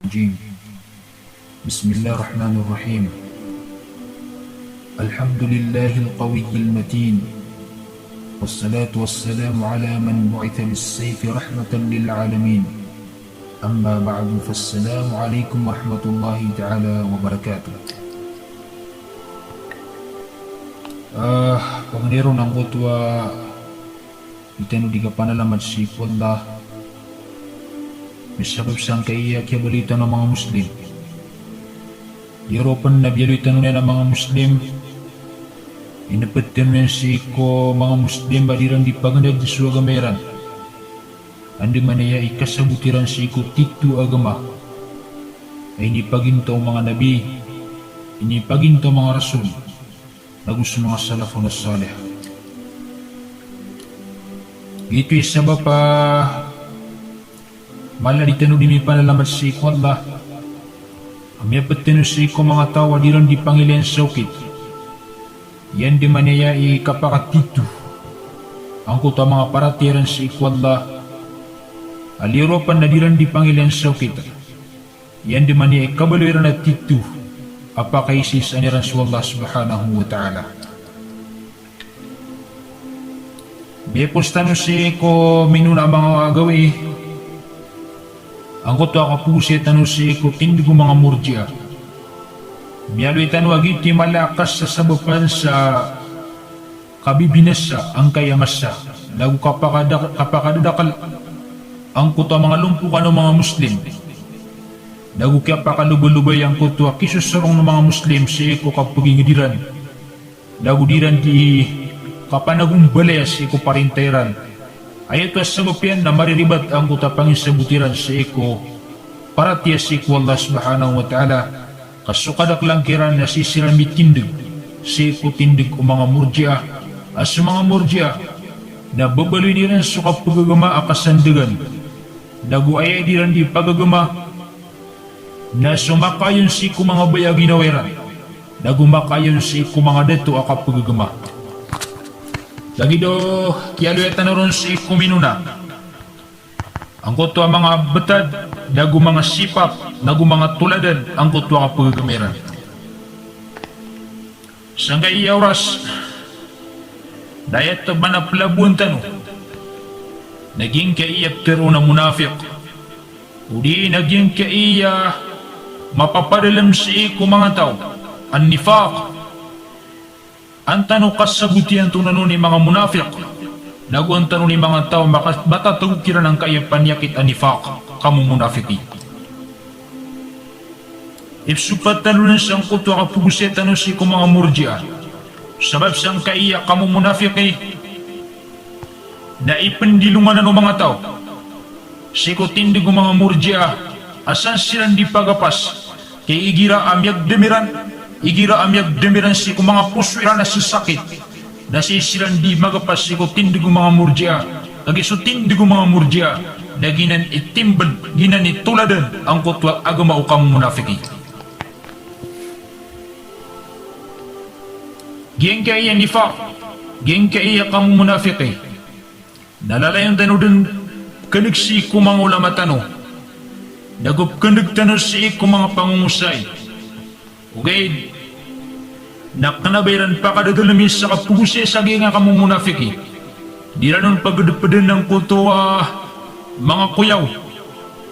الرجيم. بسم الله الرحمن الرحيم. الحمد لله القوي المتين، والصلاة والسلام على من بعث بالسيف رحمة للعالمين. أما بعد، فالسلام عليكم ورحمة الله تعالى وبركاته. Panginoon ng kutwa, itano di ka panalamat si Allah. Misabab sang kaya kaya balita ng mga Muslim. Europan na balita ng mga Muslim. Inapatin mo si ko mga Muslim badiran di pagandag di suagameran. Andi manaya ikasabutiran si ko titu agama. Ay ini paginto mga nabi, ini paginto mga rasul. Nagus mga salafun as-salih. Ito'y sabab pa mala di tanu dimi panalamat si ko Allah. Amya patinu si ko mga tawa diran di Pangilian saukit. Yan di manaya ikapakatitu. Ang kuta mga paratiran si ko Allah. Aliropan na diran di Pangilian saukit. Yan di manaya ikabaluiran na titu. Apakaisis ani Rasulullah subhanahu wa ta'ala. Bepos tanu si ko minuna mga gawi. Ang kuto akapusi tanu si ko tindi ko mga murjia. Miyaloy tanu agiti malakas sa sabapan sa kabibinasa ang kayamasa. Lagu kapakadadakal ang kuto mga lumpukan ng mga Muslim. Dagu kaya pakalubay-lubay ang kutwa kisusarong ng mga Muslim si ko kapagingdiran. Dagu diran di kapanagong balaya si ko parintairan. Ayat was sabapian na mariribat ang kuta pangisabutiran si ko para tiya si ko Allah subhanahu wa ta'ala. Kasukadak lang kiran na sisirami tindig si ko tindig o mga murjia. As mga murjia na babaloy niran sa kapagagama akasandagan. Dagu ayat diran di pagagama na sumakayon si ko mga bayag ginaweran, na gumakayon si ko mga deto akapagagama. Lagi do, kialuetan na ron si ko minuna. Ang kuto ang mga betad, na mga sipap, na mga tuladan, ang kuto akapagagameran. Sanggay oras, dayat manapalabuan tano, naging kaiyap tero na munafik, udi naging kaiya mapapadalam si ko mga tao ang nifaq. Ang tanong kasabutian tunano ni mga munafik, nago ang tanong ni mga tao matatagukiran ang kaiyapanyakit ang nifaq kamu munafiki. Ipsupat tanong siyang kuto kapuguset tanong si ko mga murjia sabab siyang kaiya kamu munafiki na ipandilungan ng mga tao si ko tindig ng mga murjia asan silang di pagapas kay igira amyag demiran si ko mga puswira na sasakit na si silang di magapas si ko tindig ng mga murjia nagiso tindig ng mga murjia na ginan itimbad ginan ituladan ang kutwag agama o kang munafiki. Giyang kaya nifaq, giyang kaya kang munafiki, nalalayan tanudin kanigsi ko mga ulama tano, nagupkandag tano si ko mga pangungusay. Okay, nakanabayran pa kadagalamis sa kapugusi sa nga kamong munafiki. Di ranon pagdapadan ng kuto mga kuyaw,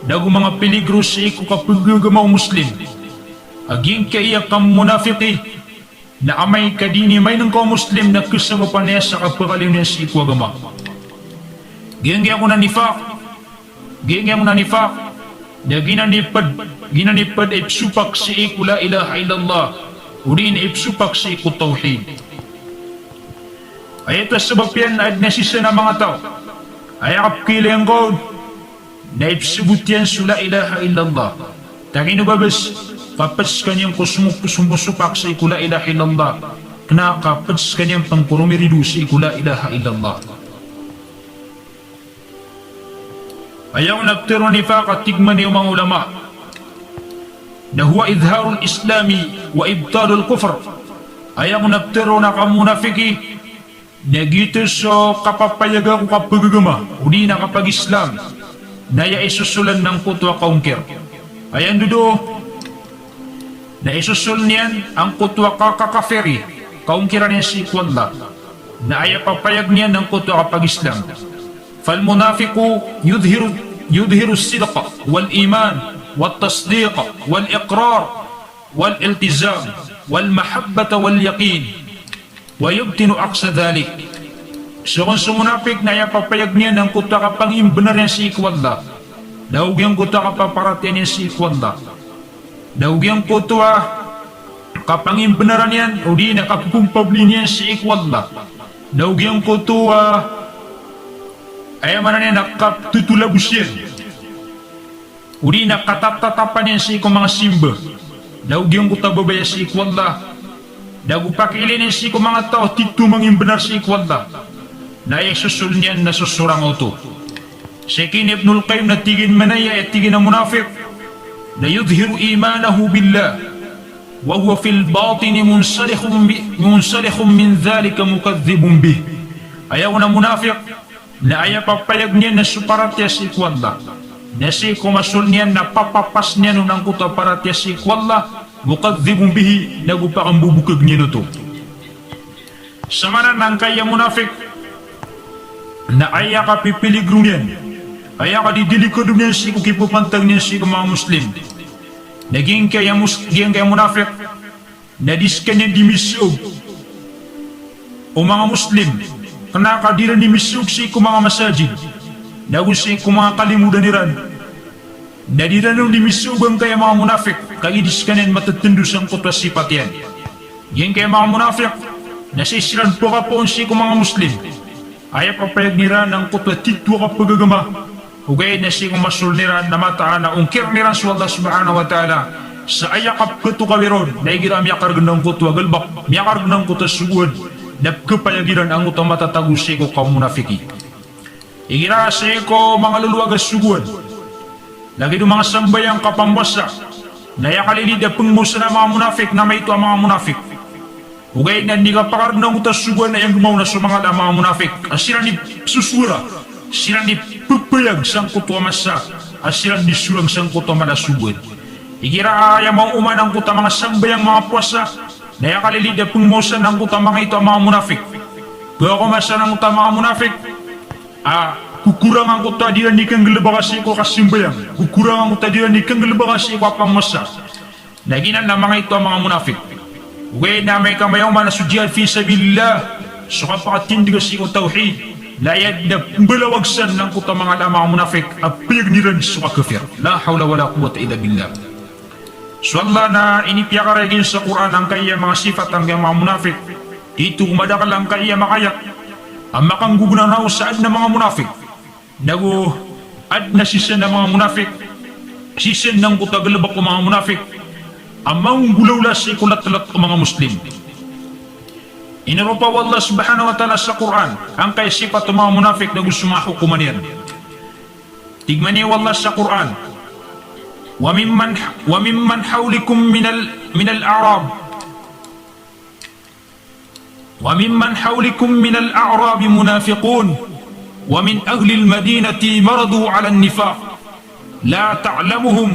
dago mga peligro si ko kapagagamaw Muslim. Aging kaiyak kang munafiki, na amay kadini may nang ko Muslim na kasabapan niya sa kapagalim niya si ko agama. Giyang ko na nifaq, giyang na nifaq, na ginanipad ipsupak si iku la ilaha illallah, urin ipsupak si iku tawhid. Ayat sabab yan na nasisa na mga tao, ayakap kilang ko, na ipsubut yan su la ilaha illallah. Tangin babas, kapas kanyang kusumusupak si iku la ilaha illallah, kena kapas kanyang pangkurumiridu si iku la ilaha illallah. Ayaw nagtiro nifaq at tigman ni mga ulama na huwa idharul islami wa ibtalul kufr. Ayaw nagtiro na kamunafiki na gito so kapapayaga ko kapagagama udi na kapag Islam na ya isusulan ng kutwa kaungkir. Ayan dudo, na isusul niyan ang kutwa kakakaferi, kaungkiran niya si Ikwalla, na ay papayag niyan ng kutwa kapag-Islam. فالمنافق يظهر الصدق والإيمان والتصديق والإقرار والالتزام والمحبة واليقين ويبطن عكس ذلك. Sa munafik na yapapayag niya ng kutwa kapag benar niya si Ikwalla, dahugyang kutwa kapag paratian niya si Ikwalla, dahugyang kutwa kapag benaran niyan o di nakapumpabli niya si Ikwalla, dahugyang kutwa ay mana niya nakatutulabos yan. Uri nakatap-tatapan yan si mga simba. Daug yung kutababaya si Ikwalla. Daug pakilin yan si mga tao titumangin benar si Ikwalla. Na ay susul niyan na susurang ito. Sekin Ibnul Qayyim na tigin manaya at tigin na munafik. Na yudhiru imanahu billah. Wa huwa fil batini munsalikhum min dhalika mukadzibun bih. Ayaw na munafik na ay papayag niya na suparatya si Ikwalla, na si kumasul niya na papapas niya nung kuta paratya si Ikwalla, mukadzibun bihi, nagupakang bubukag niya nito. Sama na ng kaya munafik, na ay ka pipiligro niyan, ay ka didilikod niyan si kukipupantag niyan si mga Muslim. Naging kaya munafik, na diskan niya dimisog, o mga Muslim, kanakadiran ni misuk si mga masajid, nagusin ko mga kalimudan niran, nadiran nung dimisugang kaya mga munafik, kagidis kanin matatundus ang kutwa sipat yan. Yan kaya mga munafik, nasisiran po ka po si mga Muslim, ay papayag niran ang kutwa titwa ka pagagama, ugay na si kumasul niran na mataan na ungkir niran sa Allah subhanahu wa ta'ala, sa ayakap katukawiron, na igiram yakarag ng kutwa galbak, yakarag ng kutwa suwad, na kapayagiran ang utang matatagusi ko kaum munafiki. Igirasi ko mga luluwag suguan. Lagi do mga sambayang kapambasa na yakalilid na pengmusa na mga munafik na may ito ang mga munafik. Ugay na hindi ka pakarag ng utang suguan na yung gumaw na sumangal ang mga munafik. Sila ni susura, sila ni pupayag sang kuto masa, sila ni surang sang kuto manasuguan. Igira ayaw mga umanang kuta mga sambayang mga puwasa, na yakalilid na pengmusa ng kuta mga ito ang mga munafik. Kaya kumasa ng kuta mga munafik, kukurangan ko tadi ni kang gelebakasi ko kasimbayang, kukurangan ko tadi ni kang gelebakasi ko apang masa. Naginan na mga ito ang mga munafik. Uwe na may kamayang manasudyal fi sabilillah, so kapakatindig kasi ko tawhid, layad na balawagsan ng kuta mga mga munafik, apiyag niran sa kafir. La hawla wala quwwata illa billah. So Allah na inipiyakaragin sa Quran ang kaya mga sifat ang mga munafik, dito kumadakal ang kaya makayak, ang makanggugunanaw saan na mga munafik, nago ad na sisan ng mga munafik, sisan ng kutagalabak ng mga munafik, ang manggulawla sa ikulat-talat ng mga Muslim. Inirupaw Allah subhanahu wa ta'ala sa Quran ang kaya sifat ng mga munafik na gusto mahukuman yan. Tigman niyo Allah sa Quran, وممن حولكم من الأعراب وممن حولكم من الأعراب منافقون ومن أهل المدينة مرضوا على النفاق لا تعلمهم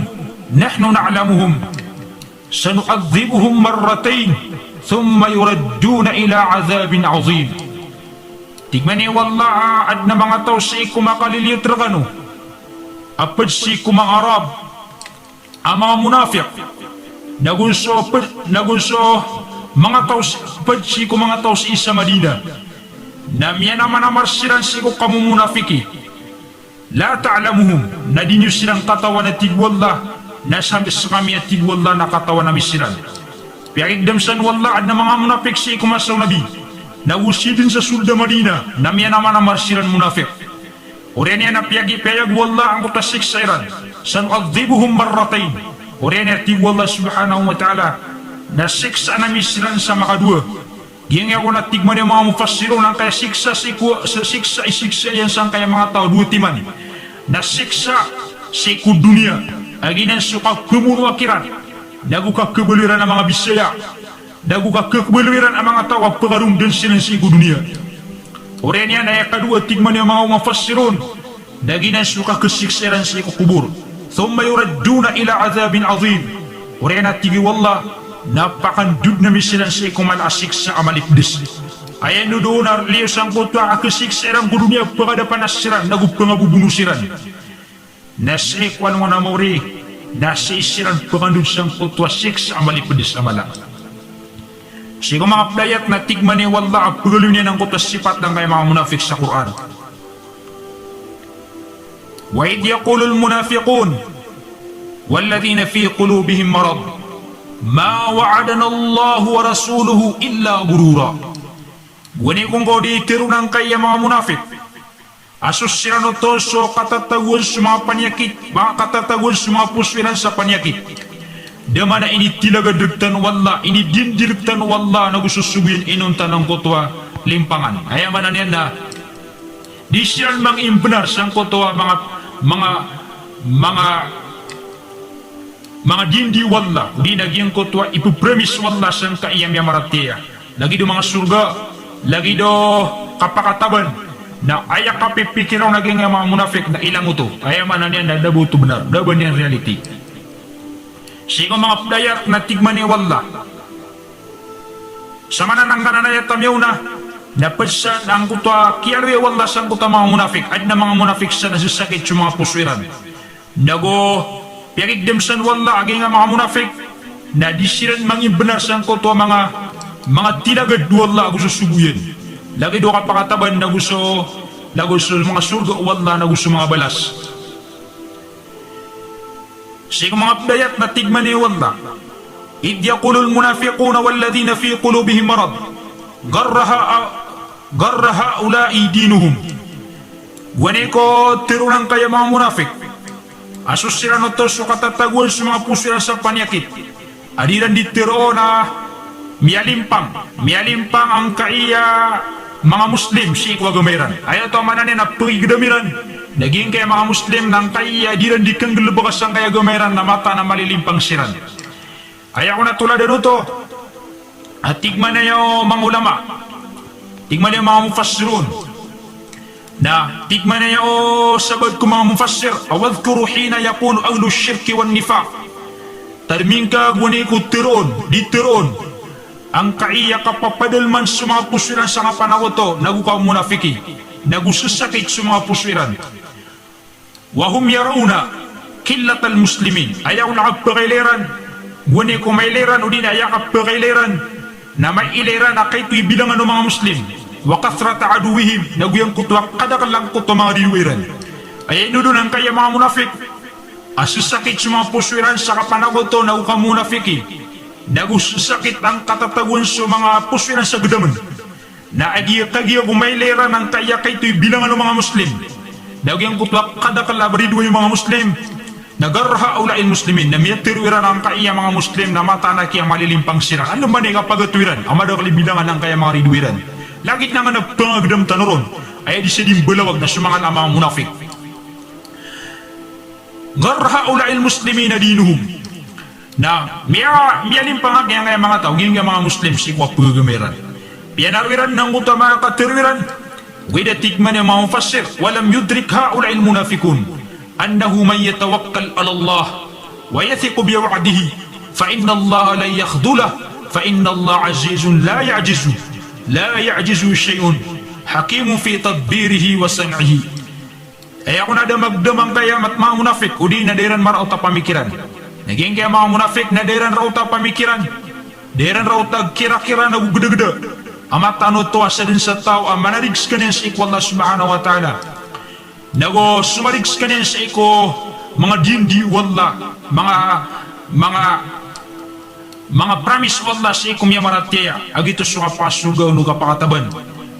نحن نعلمهم سنعذبهم مرتين ثم يردون إلى عذاب عظيم. Tigmani wallah ad na mga tao sa ikumakaliliit ragano apad si kumang Arab ang mga munafik nagunso mga tao apad si kumang tao sa isa Madina na miya naman amarsiran si kukamu munafiki la ta'lamuhum na di nyo silang katawan na tigwallah na sa kami at tigwallah na katawan na misiran. Piyagdamsan wallah ad na mga munafik si kumasaw nabi na usidin sa sulda Madina na miya naman amarsiran munafik. Uriyan niya na piyag wallah ang kutasik sa iran sanu'adhibuhum marratain. Uriyan niya tigwallah subhanahu wa ta'ala na siksa na misiran sa makadua. Yang ako natigman yung mga mufassiro ng kaya siksa yan sang kaya mga tao dua timan na siksa sa ikut dunia aginan suka kemuru akiran daguka kebeliran ang mga bisaya daguka kebeliran ang mga tao pengarung dan silan sa ikut dunia. Uriyan niya na yung kadua tigman yung mga mufassirun daginan suka kesiksaran sa ikut kubur thumma yuradduna ila azabin azim. Urena tigi wallah, napakandud na misilan sa ikumalasik sa amalipdis. Ayan doon na liyos ang kutwa akasik sa erang dunia pagadapan nasiran, nagupangabubungusiran. Nasa ikwan mo na mauri, nasa isiran pagandud sang kutwa sik sa amalipdis amala. Sigo mga playat na tigman ni wallah ang pagalunin ng kutwa sipat ng kay mga munafik sa Quran. Wa idh yaqulul munafiqun walladhina fi qulubihim marad ma wa'adana Allah wa rasuluhu illa gurura. Guni kung ko di tiro ng kaya mga munafik. Asus sila no to so katatagun sa mga panyakit, mga katatagun sa mga puswiran sa panyakit. Dama na ini tilagadugtan wallah, ini dindirugtan wallah na gususubihin inuntan ng kutwa limpangan. Kaya manan yan na di siya mang imbenar sang kutwa mga dindi wallah, di naging kutwa ipupremis wallah sang kaiyam yamaratiya. Lagi do mga surga, lagi do kapakataban na ayak kapipikiraw naging mga munafik na ilang ito. Kaya manan yan na dabuto benar, daban yan reality. Sigo mga playar na tigman ni wallah. Sa mananang kananayat tamyaw na napasa ang kutwa kiyari wallah sang kutwa mga munafik at na mga munafik sa nasasakit sa mga puswiran. Nago piyagigdemsan wallah aging nga mga munafik na disiran manging benar sang kutwa mga tilagad wallah gusto subuyin. Lagi do kapakataban na gusto mga surga wallah na gusto mga balas. Sigo mga playat na tigman ni wallah. Idh yaqulul munafiquna walladhina fi qulubihim marad garra haula'i dinuhum. Wani ko tiro ng kaya mga munafik. Asus sila no to so katataguan sa mga pusira sa panyakit. Adiran di tiro na mialimpang ang kaya mga Muslim si ikwagumiran. Ayaw to manan na pagigdamiran. Naging kaya mga Muslim ng kaya adiran di kang galabakas ang kaya gumiran na mata na malilimpang siran. Ayaw ko na tulad to. At tigman na yung mga ulama. Tigman na yung mga mufassirun. Na tigman na yung sabad ko mga mufassir. Awadhkuru hina yakunu aglu syirki wan nifaq. Tarming ka guni ko tiron, di tiron. Ang kaiya kapapadalman sa mga puswiran sa kapanako to, nagukaw munafiki. Nagusasakit sa mga puswiran. Wahum yarauna killatal muslimin. Ayaw nakapagpakileran. Guni ko may leran o din ayaw kapagpakileran. Na may iliran na kahit ibilangan ng mga Muslim. Wakathrata aduwihim, naguyang kutwa kadakalang kutwa mga diwiran. Ay doon ang kaya mga munafik. Asusakit sa mga puswiran sa kapanako to na ukang munafiki. Nagusakit ang katatagun sa mga puswiran sa gudaman. Na agiya gumaylera ng kaya kahit ibilangan ng mga Muslim. Naguyang kutwa kadakalabrido yung mga Muslim. Nagarha ulain muslimin na miyatiruiran ang kaya mga Muslim na mata na kaya malilimpang sira. Ano man nga pagatuiran? Amadakali bilangan ng kaya mga riduiran. Lagit na nga nagpangagdam tanoron ay di siya din balawag na sumangan ang mga munafik. Garha ulain muslimin na dinuhum na miyalimpang ang kaya mga tao gini nga mga Muslim si kwa pagamiran. Piyanarwiran ng kuta mga katiruiran wida tigman yung mga mufassir walam yudrik ha ulain munafikun أنه من يتوكل على الله ويثق بوعده فإن الله لا يخذله فإن الله عزيز لا يعجز شيء حكيم في تدبيره وصنعه. Ay ako na damagdamang kaya mga munafik udi na deran marauta pamikiran. Naging kaya mga munafik na deran rauta pamikiran. Deran rauta kira-kira na gugda-gda. Amatano to asa din sa tao ang manarigs ka din sa ikwallah subhanahu wa ta'ala. Nago sumarigs ka din sa iko mga dindi wallah mga promise wallah sa ikom yamaratiya agito sa kapasugaw no kapakataban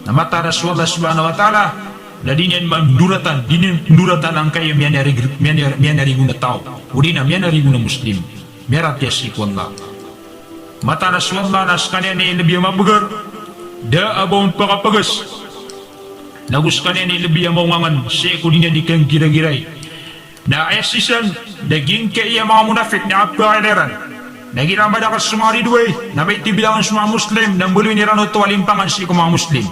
na mataras wallah subhanahu wa ta'ala na dinyan manduratan ang kaya miyanarigo na tao o di na miyanarigo na Muslim miyaratya sa iko wallah mataras wallah nas kanya ni lebih mabugar da abong pakapagas nagus kanya ni lebih maungangan sa iko din di kang gira-giray na ayasisan naging kaya mga munafik na apakaileran nagirama da ka sumari duwe na may tibilangan sa mga Muslim nang buloy ni Rano to alimpangan sa iko mga Muslim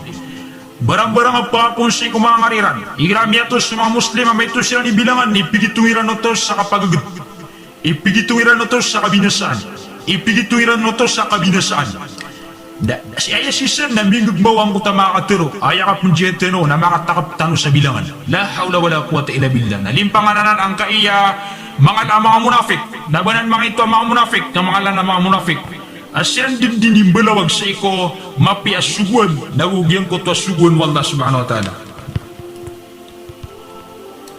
Barang-barang ang papunsi ko mga ngariran. Iramiatos sa mga Muslim ang may ito sila nibilangan, ipigitungiran na to sa kapagagod. Ipigitungiran na to sa kabinasaan. Ipigitungiran na to sa kabinasaan. Si Aya Sisan na mingog bawang ko ta makatiro. Aya ka pong jeteno na makatakap tano sa bilangan. La hawla wala quwata illa billah. Nalimpanganan ang kaiya mga munafik. Nabanan mga ito ang mga munafik. Ng mga lang mga munafik. Asyan din balawag sa iko mapi asuguan nagugyan ko to asuguan wallah subhanahu wa ta'ala.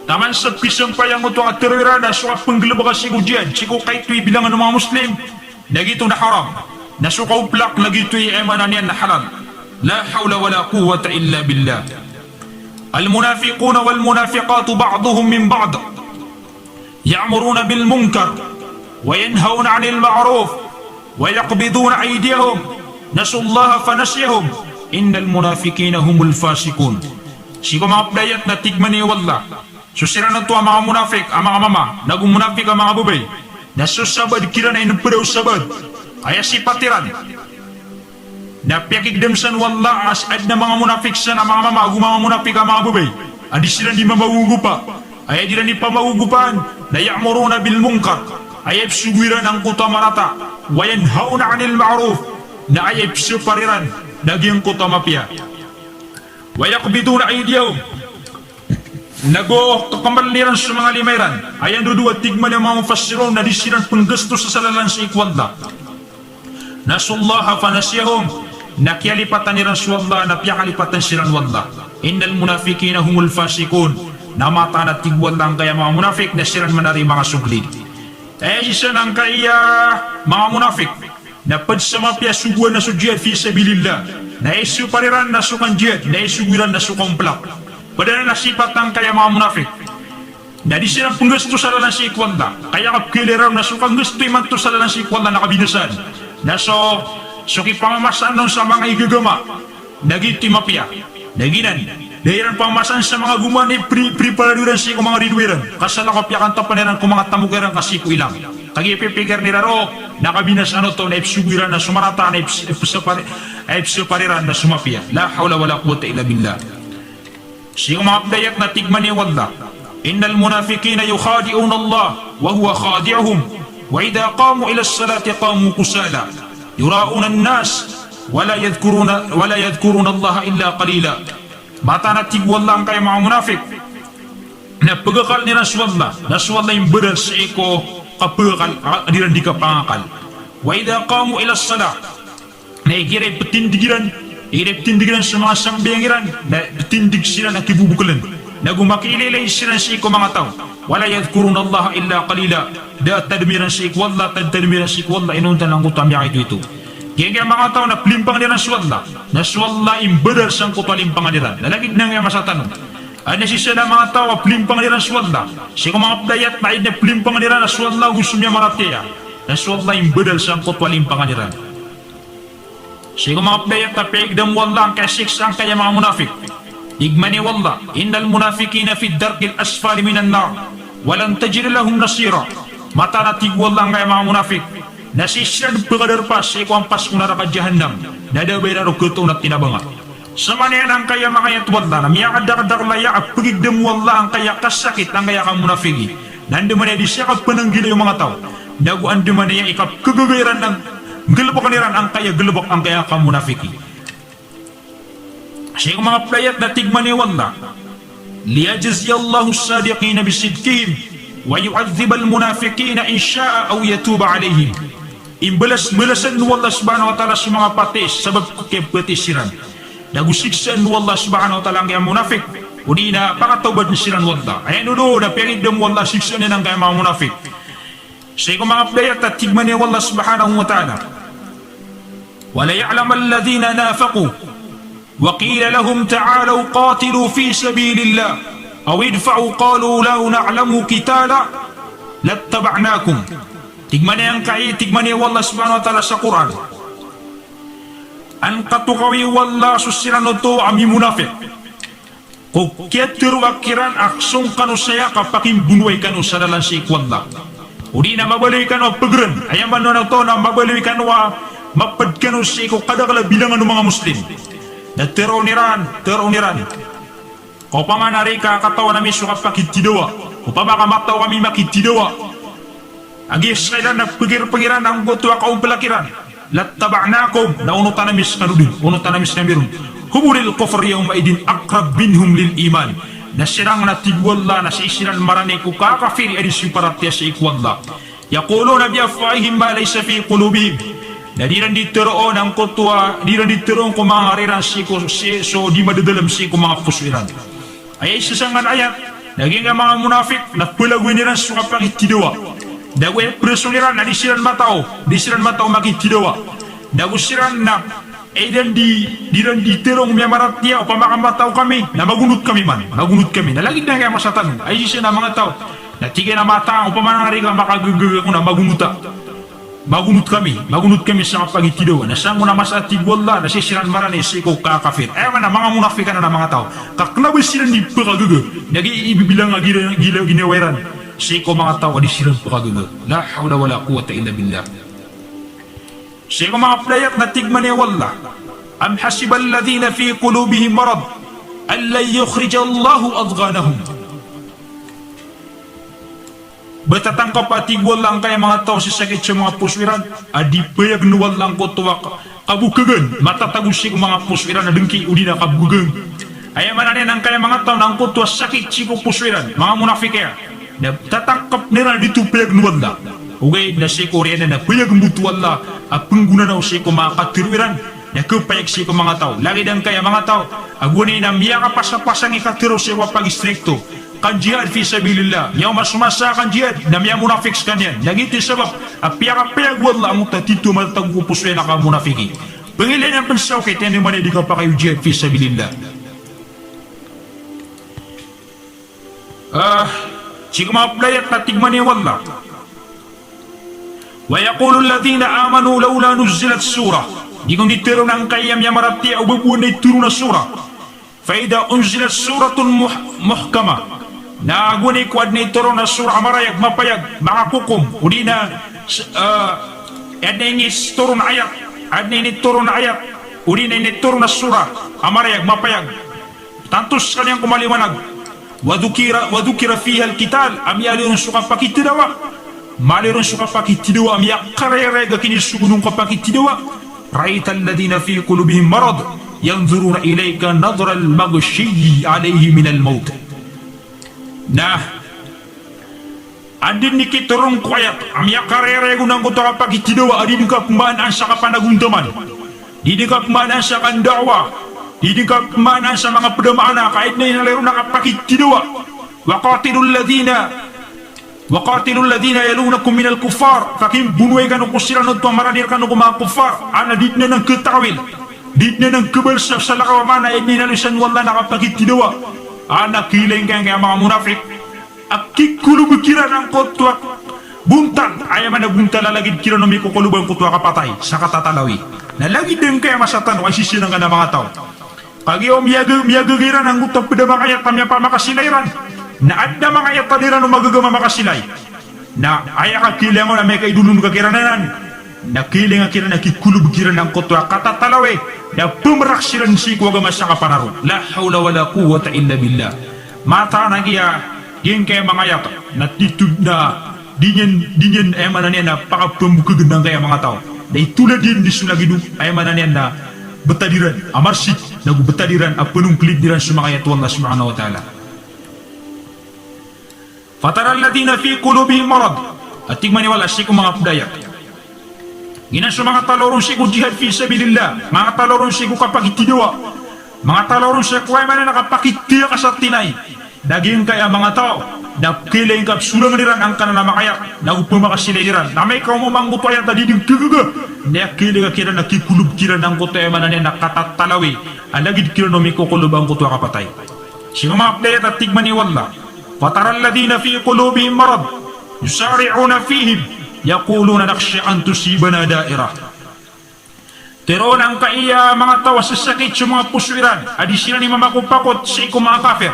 Taman sa pisang payang ito at terera na suka panggalaba kasi ko dyan siko kahit ito'y bilangan ng mga Muslim nagito na haram nasukaw plak nagito'y emanan yan na halal. La hawla wala quwwata illa billah. Al-munafiquna wal-munafiqatu ba'duhum min ba'd ya'muruna bil munkar wa yanhauna 'anil ma'ruf ويقبضون أيديهم نسوا الله فنسيهم إن المنافقين هم الفاسقون. Siko mga playat na tigmani wallah. Susira na to ang mga munafik, ang mga mama, naging munafik ang mga bubay. Nasusabad kira na inupadaw sabad. Ay sipatiran. Napiakigdamsan wallah as ad na mga munafik sa mga mama, mga munafik ang mga bubay. Adi sila di mamaugupa. Ay di na ni pamaugupan. Na ya'muruna bil munkar. Ay sugiran ang kutamarata. Wayanhauna 'anil ma'ruf na ay pariran naging kutamapya. Wayaqbiduna aydiyahum nago kakamaliran sa mga limayran. Ayan dudu at tigman ng mga mufassirun na disiran penggasto sa salalan sa ikwalda. Nasullaha fanasiyahum nakialipatan niran sa wallah na piyakalipatan siran wallah. Innal munafikina humul fasikun namata na tigwallang kaya mga munafik na siran manari mga suglid. Isa nang kaya mga munafik na padsama piya suguan na sujiyad fi sabilillah na isu pariran na sukan jihad na isuguran na sukang plak padana nasipat ang kaya mga munafik na di silang penggusto sa lalang si ikwanda kaya kapkiliram na sukang gusto iman to sa lalang si ikwanda na kabinasan na so kipangamasan nun sa mga igagama nagiti mapya naginan dahiran pamasan sa mga gumani preparaduran si mga ridwiran kasala ko piyakan tapaniran kung mga tamukiran kasi ko ilang kagipipikir nila ro nakabinas ano to na ipsugiran na sumarata na ipsupariran na sumapya la hawla wala quwata illa billah. Si mga pdayat na tigman ni wallah innal munafiqina yukhadi'una Allah wa huwa khadi'uhum wa idha qamu ila as-salati qamu kusala yura'una an-nas wala yadhkuruna Allah illa qalila. Mata na tigwallah ang kaya mga munafik na pagkakal ni Naswallah yung beral sa iko kapagkal adiran di kapangakal wa idha qamu ila salah na ikiray patindigiran sa mga sambiyangiran na patindig sila na kibubukulan na gumakililay sila sa iko mga tao wala yadhkuruna Allah illa qalila da tadmiran sa iko wallah tadmiran sa iko wallah inuntan ang kutamya ito kaya mga tao na plimpang nila Naswallah imbadal sang kutalimpang nila. Nalagid na nga masatanong. Ano si sila mga tao plimpang nila Naswallah. Siya mga pdayat na na plimpang nila Naswallah gusto niya maratiya. Naswallah imbadal sang kutalimpang nila. Siya mga pdayat na pigdam wallah ang kasiksang kaya mga munafik. Igmani wallah, innal munafikina fi darkil asfali minan nar. Walang tajir lahum nasira. Mata natig wallah ang kaya mga munafik. Nasisyan pagkadarpas sa ikwampas kung naraka jahannam na dabay na rukutong na tinabangat. Sa maniyan ang kaya makayat wallah na miyakadakadar laya at pagigdam wallah ang kaya kasakit ang kaya kang munafigi. Nanduman di siya kapananggila yung mga tao. Naguan duman niya ikap kagagayran ng galabok niran ang kaya kang munafigi. Siya mga playat na tigman ni wallah. Liyajaziyallahu sadiqina bisidkihim wa yu'adhibal munafiqina in sha'a aw yatuba alayhim. Imbalas-balasan nu Allah subhanahu wa ta'ala sa mga patis sabab kepetisiran. Nagusiksan nu Allah subhanahu wa ta'ala ang kaya munafik. Udi na pakatawbad ni siran wallah. Ayan ulo na pinigdam wallah siksan ang kaya mga munafik. Sa ikong mga playat at tigman ni Allah subhanahu wa ta'ala. Wala ya'lam alladhina nafaqu wa qila lahum ta'alaw qatilu fi sabilillah aw idfa'u qalu law na'lamu kitala lattaba'nakum. Tigman niya wallah subhanahu wa ta'ala sa Quran. An katukawi wallah susiran ito ami munafik. Kukyatiru akiran aksong kanu saya kapakim bunuay kanu sa dalan si ikwallah. Udi na mabaloy kanu pagren. Ayaman na ito na mabaloy kanu mapad kanu si iko kadakala bilangan ng mga Muslim. na teroniran. Upama narika katawan namin suka pakitidawa, upama kamataw kami makitidawa. Agis kailan na pagir-pagiran ang gotwa kaumpalakiran, lattaba'nakum na unutan namin kanudin, humulil kufr yawma idin akrab minhum lil iman. Nasirang na tigwalla na sa isiran marani ko kakafiri adis yung paratya sa ikwalla. Yakulo na biafahim ma laysa fi qulubihim. Na di rin diteroon ang kutwa, di rin diteroon kung mga hariran so di madadalam si kung mga pusuiran. Ay isa sa nga ayat, naging ang mga munafik na pulagwin niran sa kapangitidawa. Dagwin presuliran na di siran matao makitidawa. Dagusiran na dan di terong miamarat niya o pamakamataw kami na magunod kami. Nalagid na kaya masatan ay siya na mga tao na tigay na mata o pamanangariga makagagaga ko na magunod kami sa kapagitidawa na saan mo na masatid wala na sisiran marani si ko kakafir ay na mga munafikan na mga tao kaklabas sila ni pagagaga nag-iibibilang gila ginaweran si ko mga tao di siran pagagaga la hawla wala quwata illa billah. Siya mga playat na tigman niya wala. Am hasiba alladhina fi qulubihim marad an lan yukhrija Allahu adghanahum. Batatangkap at tigwala ang kaya mga tao sa sakit sa mga puswiran. Adi payag nuwala ang kotuwa kabukagan. Matatagusi ko mga puswiran na dengki udi na kabukagan. Ayaman na ang kaya mga tao na ang kotuwa sakit si ko puswiran. Mga munafik kaya. Tatangkap nila dito payag nuwala. Ugay na si Korean na payag mutu wala at pengguna na si ko mga katiruiran na kapayag si ko mga tao. Lagi dan kaya mga tao agunay na miyaka pasang ikatiro si wapag istrikto kan jihad fi sabilillah yaw masumasa kan jihad na miya munafik kanyan nagiti sabab at piyaka-payag wala ang tatito matagupuswe na ka munafiki. Pangilan ang pansaw kay tendo man di ka pa kayo jihad fi sabilillah. Si ko mga playat na tigman niya wala. ويقول الذين آمنوا لولا نزلت سورة يقول ديترون أن قيام يمرتي أو ببون يترون سورة فإذا أنزلت سورة محكمة ناغوني كواد نيترون سورة مريك مبايك معكوكم ودينا أدني ترون آيات ودينا نيترون السورة مريك مبايك تنتوس كان ينكم ماليوانك وذكر فيها القتال أم يالون سورة فكتدوا maliron suka pakitidawa am yakarerega kini sugunung kapakitidawa ra'aital ladina fi qulubihim marad yanzuruna ilayka nadra al-maghshi alayhi min al-maut. Nah andin ni kiturong kwayat am yakarerega nang kota kapakitidawa adi ka pembanaan sa kapanaguntaman di ka pembanaan sa kandawa di ka pembanaan sa mga pedamaana kahit na inalero na kapakitidawa waqatilul ladina yalunakum minal kuffar fakim bunuay kanu kusiran at maradir kanu mga kuffar ana ditna ng ketawil ditna ng kebalsa sa lakawamana ini nalisan wala nakapagitidawa ana kileng kaya mga munafik akikulu bukira ng kotwa buntan ayaman na buntan lalagid kira ng may kukulubang kotwa kapatay sa katatalawi nalagid din kaya masatan o asisi ng mga tao kagyo miyagiran ang utang pedamang ayat tamya pa makasilairan na adda mga ayatadiran o magagama makasilay na ayaka kilang o na may kaidulun kakiranan na kilang akiran na kikulub kiran ng kotwa katatalawe na pumerak siran si kuwaga masya kapanaro la hawla wala quwwata illa billah mata na kaya yung kaya mga ayat na titud na dinyan ay mananian na pakapambukagan ng kaya mga tao na itulad din disulagidu ay mananian na betadiran amarsit na betadiran at punong kliddiran sa mga ayat Allah subhanahu wa ta'ala. Fatara alladhina fi qulubihim marad at tigman wala si ko mga pudaya ina sa mga talorong si ko jihad fi sabilillah mga talorong si ko kapagitidawa mga talorong si ko ay man nakapakitiya ka sa tinay daging kaya mga tao na kiling kap sulang niran ang kanana makayak na upumakasilairan na may kaumamang kutaya tadi din kagaga na kiling akira na kikulub kira ng kutaya man na nakatatalawi alagid kira no may kukulub ang kutaya kapatay si mga pudaya at tigman wala فترى الذين في قلوبهم مرض يسارعون فيهم يقولون نخشى أن تصيبنا دائرة. Teron ang kaiya mga tawa sa sakit sa mga puswiran adi sila ni mamakupakot sa iko mga kafir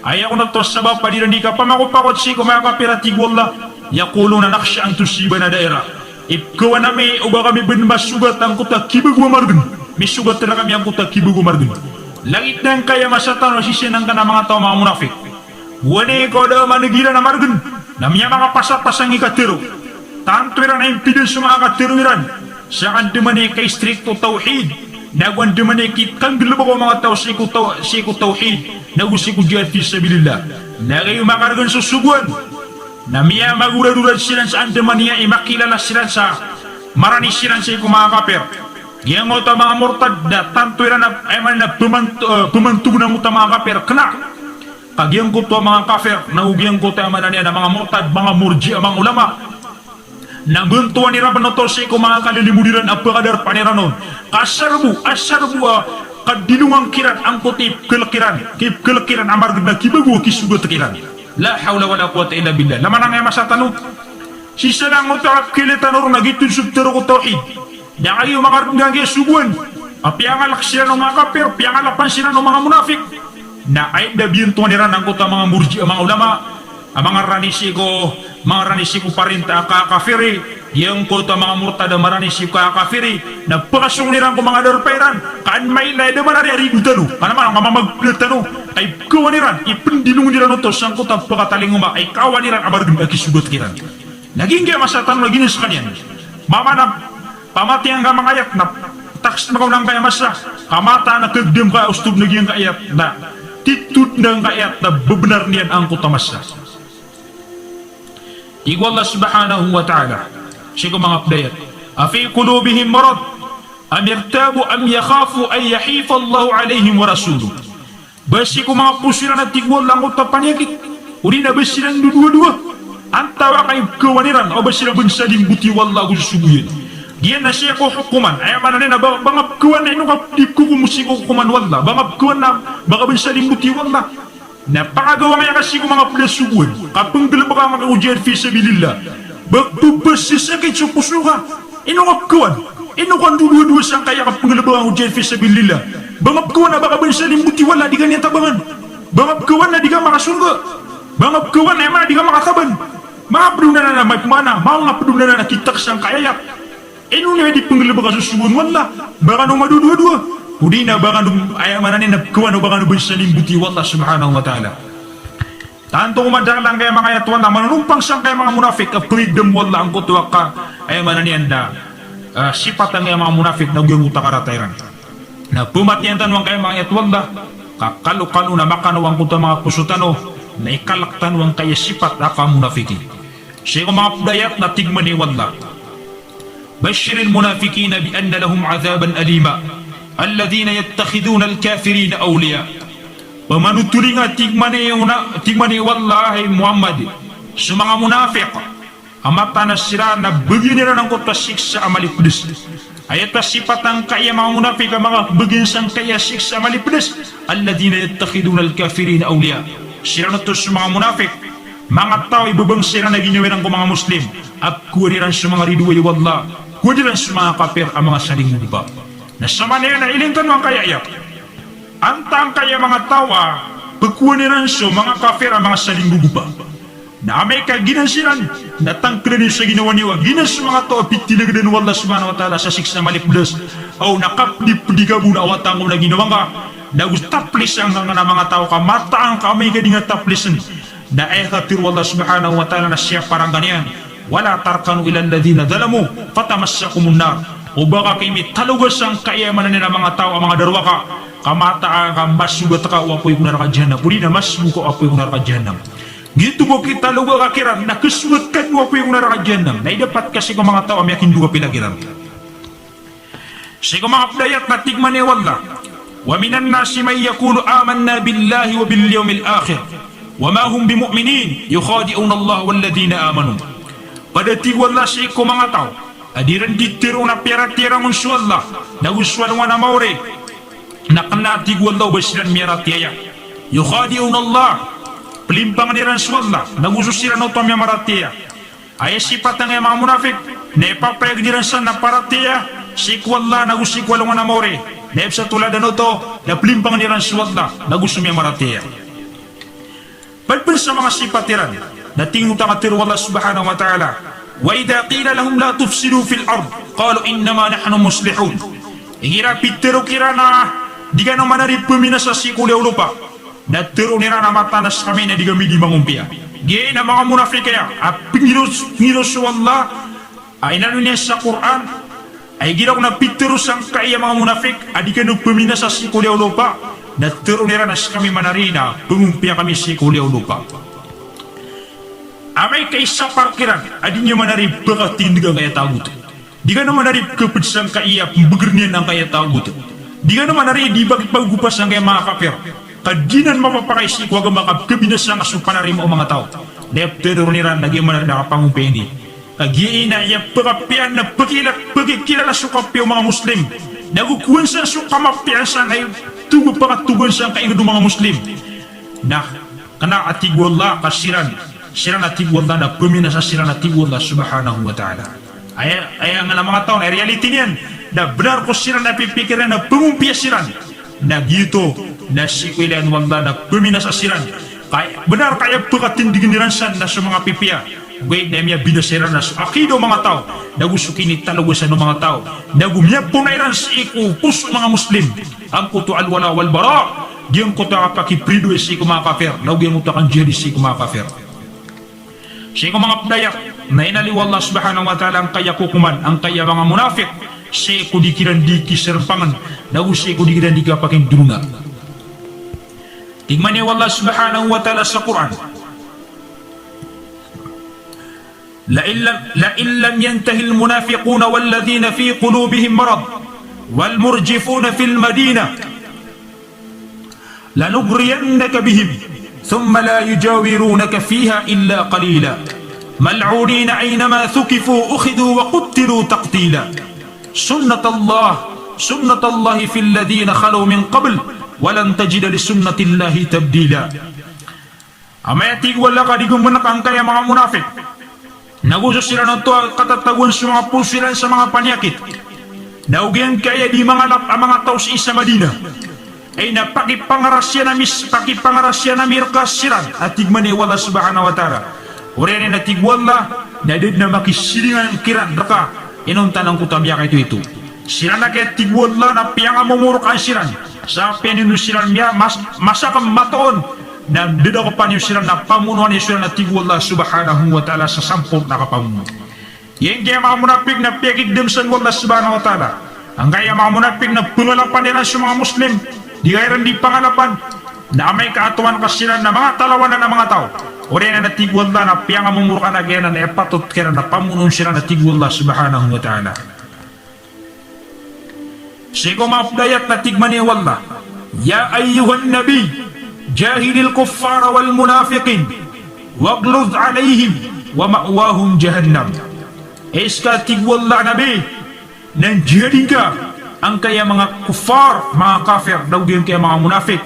ayaw na to sabab padiran di ka pamakupakot sa iko mga kafir at tigwala yaquluna nakhsha an tusibana daira ikaw na may uba kami binbasugat ang kuta kibag mamargan misugat talaga kami ang kuta kibugo margun. Langit nang kaya masatan o sisinang ka na mga tao mga munafik. Wane ko daw manigira na margun, na miya mga pasapasang ikatiro. Tanto iran ay impidin sa mga katiro iran, sa kandumani kay stricto tauhid, nagwan dumani kit kang gilabo ko mga tao siku tauhid, nagusiku jihad fi sabilillah. Nagayo makargan susuguan, na miya magurad-urad silan sa andumani ay makilala silan sa marani silan sa iku mga kapir. Yang ngota mga murtad na tanto iran ay man na pumantug ng uta mga kapir, kena kagyang ko to mga kafir, nahugyang ko tayo mananiya na mga murtad, mga murji, mga ulama, naguntuan nila panotose ko mga kalilimudiran ang pagkadar paniranon. Asarbu, kadilungang kiran ang kutip kelakiran amar ganda kibagu kisugot kiran. La hawla wala quwata illa billah. Laman ang ema sa tanong, sisa lang mo takap kilitan oro nagitun subtero ko tauhid. Na kayo makarungang subuan, apiangalak sila ng mga kafir, piangalapan sila ng mga munafik, na ay dabiyan tuwan nila ng kuta mga murji, mga ulama, ang mga ranisi ko parinta kakafiri, yung kuta mga murtada maranisi ko kakafiri, nagpakasong nila ko mga darpairan, kaan may lay naman ari gudano, kanaman ang mamagplatano, ay kawan nila, ipindinong nila no to, sang kuta pagkataling uma, ay kawan nila abargan agisugot kiran. Naging kaya masatan lagi sa kanyan, mamanap, pamati ang kamangayat na taks na kaunang kaya masa, kamata na kagdim ka ustub naging kayat na titut ng kayat na bebenar niyan ang kutamasa. Igo Allah subhanahu wa ta'ala, siya mga playat, afi kulubihim marad, am irtabu am yakhafu ay yahifa Allahu alayhim wa rasuluh. Basi ko mga pusira na tigwal lang ko tapanyakit, uri na basi lang dua-dua, antawa kay kawaniran o basi na bansaling buti wallahu susubuyin. Diyan na siya ko hukuman, ay mana na bangap kuwan na inukap di ko kumusiko hukuman wala, bangap kuwan na baka bansaling buti wala. Napakagawa nga kasi ko mga pulasubuan, kapang galaba ka mga ujian fi sabilillah, bagtubas si sakit sa puso ka, inukap kuwan dua-dua sang kaya kapang galaba ka ujian fi sabilillah, bangap kuwan na baka bansaling buti wala, di ka niya tabangan, bangap kuwan na di ka makasurga, bangap kuwan na di ka makataban, mga peduna na may pumana, mga peduna na kitak sang kaya inu di pengelaba ka susubuan wala, baka nung madudua-dua, udi na baka nung ayamanan na kuwan o baka nung bansaling buti wallah subhanahu wa ta'ala. Tanto kumadalang kaya mga ayatuan na manunumpang sang kaya mga munafik a freedom wallah ang kutuwa ka ayamanan yan na sipatan kaya mga munafik na ugyang utakaratayran. Na pumatiyan tanwang kaya mga ayatuan na kakalo-kalo na makano ang kutuwa mga pusutano na ikalaktan wang kaya sipat na ka munafiki. Siya mga pudayat na tigmani wallah. بشر المنافقين بأن لهم عذابا أليما الذين يتخذون الكافرين أولياء ومن تلين تغمني والله محمد سمع منافق أما تنسرا نبغي نران كتا سيكس عملي قدس ayat sifatan kaya mga munafik mga baginsang kaya siksa malipdes الذين يتخذون الكافرين أولياء sila na to sa mga munafik mga tao ibabang sila na ginawiran ko mga muslim at kuwariran sa mga ridway wallah kuwariran sa mga kapir ang mga saling muliba na sa manera na ilintan mga kayayak antang kaya mga tao pagkuwariran sa mga kapir ang mga saling muliba na may kaginansiran na tangkilin sa ginawa niwa ginas sa mga tao pitilagdan wallah subhanahu wa ta'ala sa siksa malipdes o nakaplip-ligabu na awatang na ginawa ka na gustaplis ang mga tao ka mataang ka may kadingat taplisan na ayatir wallah subhanahu wa ta'ala na siya parang ganyan wala tarkanu ilan ladhina dhalamu fatamassakumun nar o baka kayo may talugas ang kayamanan nila mga tao ang mga darwa ka kamataan ka masugat ka o apoy kung narakadyanan puri na mas muko apoy kung narakadyanan gitu mo kita luga kakiran na kasugat ka o apoy kung narakadyanan na idapat kasi kung mga tao amayakin duga pilagiran sige mga playat na tigman ni wallah wa minan nasi may yakulu amanna billahi wa bil yawmil akhir وما هم بمؤمنين يخادعون الله والذين آمنوا pada tigwala sa iko mga tao adiran ditiro na pera-tira ngunsu Allah na uswan wana maure na kana tigwala basiran miratiyaya yukhadi'un Allah pelimpang niran su Allah na ususiran otom yang maratiya ay sipatan ng mga munafik na ipapayag niran sa na paratiya sikwala na usikwala wana maure na ipsa tuladan oto na pelimpang niran su Allah na usum yang maratiya sa mga sipatiran na tinutang atir wallah subhanahu wa ta'ala wa idha qila lahum la tufsidu fil ard qalu innama nahnu muslihun Ingira pitero kira na di ka naman na rin pumina sa sikuliaw lupa. Na tero nira na matanas kami na di kami di mangumpia. Gaya na mga munafik kaya, pingiros wallah, ay nanunin sa Quran, ay giraw na pitero sang kaya mga munafik, adi ka nung pumina sa sikuliaw lupa. Na tero nira na kami manarina, pangumpia kami sikuliaw lupa. Amay kay sa parkiran, adi niya manarib pagkatindigan kaya tagot. Di ka naman narib kapidsang kaya paggernian ang kaya tagot. Di ka naman narib di bakit paggupas ang kaya mga kafir. Kadinan mapapakaisi ko aga makabkabinas ang asupanarim o mga tao. Dep teror niran naging manar nakapangumpeni. Kagiin na iya pagkapian na pagkilala sukapi o mga Muslim. Nagukuhan sa sukamapiasan ay tugo pakatugan sa kaingado mga Muslim. Nah, kana atigwallah kasiran. Siran atigwallah na pumina sa siran atigwallah subhanahu wa ta'ala. Ay nga mga tao na reality niyan. Na benar ko siran na pipikiran na pumumpia siran. Na gitu na sikwilan wallah na pumina sa siran. Kaya, benar kaya pagkatindigin niransan na sa mga pipiya. Gawin na miya binasiran na sa akido mga tao. Nagusukin italawasan ng mga tao. Nagumiyag po na iran sa iku puso mga Muslim. Ang kuto alwala walbara. Diyan ko ta kapakiprido si mga kafir. Nagyan mo ta kang jihadi si mga kafir. Siya mga padayak na inaliwa Allah subhanahu wa ta'ala ang kaya kukuman, ang kaya mga munafik. Siya kudikiran di kiserpangan. Nagusi kudikiran di kapaking durunga. Tingnan niya Allah subhanahu wa ta'ala sa Quran. لئن لم ينتهي المنافقون والذين في قلوبهم مرض والمرجفون في المدينة لنغرينك بهم ثم لا يجاورونك فيها إلا قليلا ملعونين أينما ثقفوا أخذوا وقتلوا تقتيلا سنة الله في الذين خلوا من قبل ولن تجد لسنة الله تبديلا أما يتيق ولا قد يكون منك يا mga munafik. Naguso sila ng katataguan sa mga puso sila sa mga panyakit. Naugyan kaya di mga tao sa isa Madina ay napakipangarasya na mirkas sila at tigman ni Allah subhanahu wa ta'ala. Uri na tigwala na did na makisilingan kiran raka inuntan ng kutamya ito. Sila na kaya tigwala na piyang amumurkan sila sa pininu sila niya masakang matoon na didakapan niyo sila na pamunuan niyo sila na tigwala subhanahu wa ta'ala sa sampung nakapamunuan. Yan kaya mga munafik na piyakigdim sa Allah subhanahu wa ta'ala. Ang kaya mga munafik na pangalapan nila sa mga Muslim, di kaya rin di pangalapan na may kaatuan ka sila na mga talawanan ng mga tao. O rin na tigwala na piyang amumurkan na gaya na epatot kaya na pamunuan sila na tigwala subhanahu wa ta'ala. Sigo mga pudayat na tigman ni Allah. Ya ayyuhan nabi, جاهد الكفار والمنافقين واغلظ عليهم ومأواهم جهنم. Iska tigwala nabi nang jihadin ka ang kaya mga kufar, mga kafir, daw din kaya mga munafik.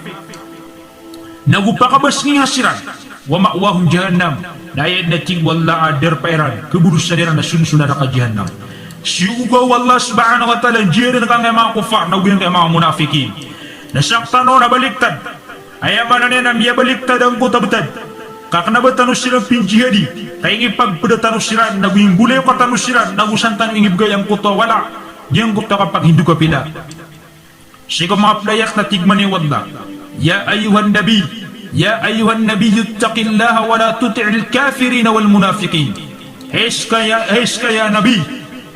Nagupakabas nga siran wa ma'wahum jahannam. Dahil na tigwala ader pairan keburusan nila na sunsunara ka jahannam. Siyugaw Allah subhanahu wa ta'ala jihadin ka nga mga kufar, daw din kaya mga munafikin. Nasaktan o nabaliktad ayaman na niya na miya baliktad ang kutabtad. Kakanabatano silang pinjihadi. Kaya ipagpadatano sila, naging gulay o katano sila, nagusantan ng ibigay ang kuto, wala. Diyan kuto kapag hindi ka pila. Siya mga playak na tigman ni Allah. Ya ayuhan nabi, yuttaqillaha wa la tuti'il kafirin wal munafiqin. Hes kaya nabi,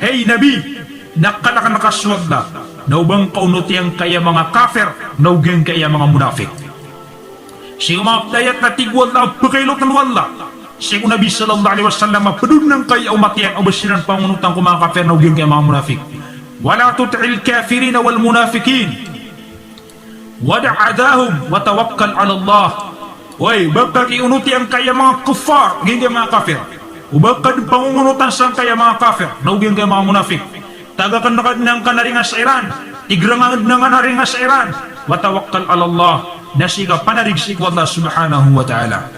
hey nabi, nakalakan nakaswagda. Naubang kaunuti ang kaya mga kafir, naugyan kaya mga munafik. Siya mga dayat na tigwal na pagkailot ng wala. Siya Nabi sallallahu alaihi wasallam padun ng kaya umatiyan o basiran pangunutang kumang kafir na ugyang kaya mga munafik. Wala tuti'il kafirin wal munafikin. Wada'adahum wa tawakkal ala Allah. Uy, baka kiunuti ang kaya mga kufar, ugyang kaya mga kafir. O baka pangungunutan sa kaya mga kafir na ugyang kaya mga munafik. Tagakanakad ng kanaringa sa Iran. Tigrangad ng kanaringa sa Iran. Wa tawakkal ala Allah. Nasiga panarigsik Allah subhanahu wa ta'ala.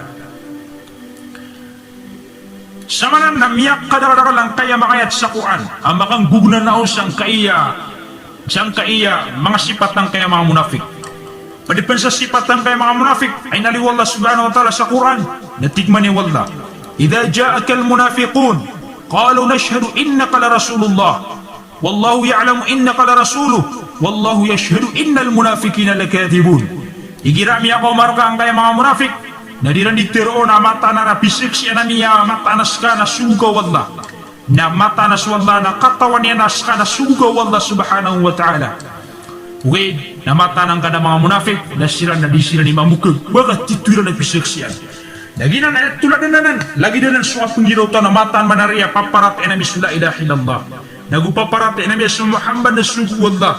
Sa manan na miyak kadararal lang kaya makayat sa Quran ang makang gugunan na sang kaiya mga sifat ng kaya mga munafik. Padipan sa sifat ng kaya mga munafik ay naliwa Allah subhanahu wa ta'ala sa Quran. Natigman ni Allah, idha ja'aka al-munafiqun qalu nashhadu innaka la rasulullah wallahu ya'lamu innaka la rasuluh, wallahu yashhadu innal munafiqina lakathibun. Igirami ako marka ang kaya mga munafik, na diranditiro na mata na napisik siya na niya, mata na ska na sugaw Allah, na mata na swalla na katawan niya na ska na sugaw Allah subhanahu wa ta'ala. Okay, na mata ng kada mga munafik, na sila na di sila ni mamukag, bagat tituira na pisik siya. Lagi na tulad na nanan, lagi na suwa penggirautan na mata manariya paparat enami la ilaha illallah. Nagupaparat enami sa Muhammad na sugu Allah.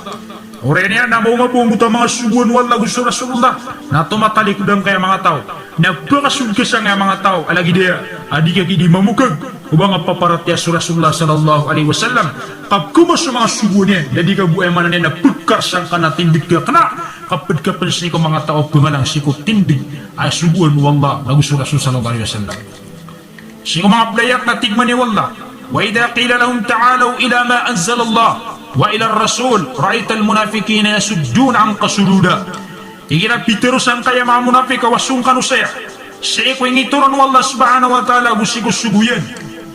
Orangnya na mau mabungo ta mga suguan wala gusto Rasulullah na tumatalik dang kaya mga tao na pagkasugkasa nga mga tao alagi dia adi ka kidi mamukag ubang paparat ya Rasulullah sallallahu alaihi wasallam kapkuma sa mga suguan jadi ka buay manan na pagkar sang kana tindig ka kana kapad ka pansi ko mga tao pumalang sikot tindig ay suguan wala na gusto Rasul sallallahu alaihi wasallam sing mga playak na tigman ni wala wa idha qila lahum ta'alu ila ma anzala Allah wa ila rasul ra'aita almunafiqina yasudduna anka sududa. Igira piterus ang kaya mga munafik awasung kanusaya sa ko ingituron wallah subhanahu wa ta'ala busigo suguyan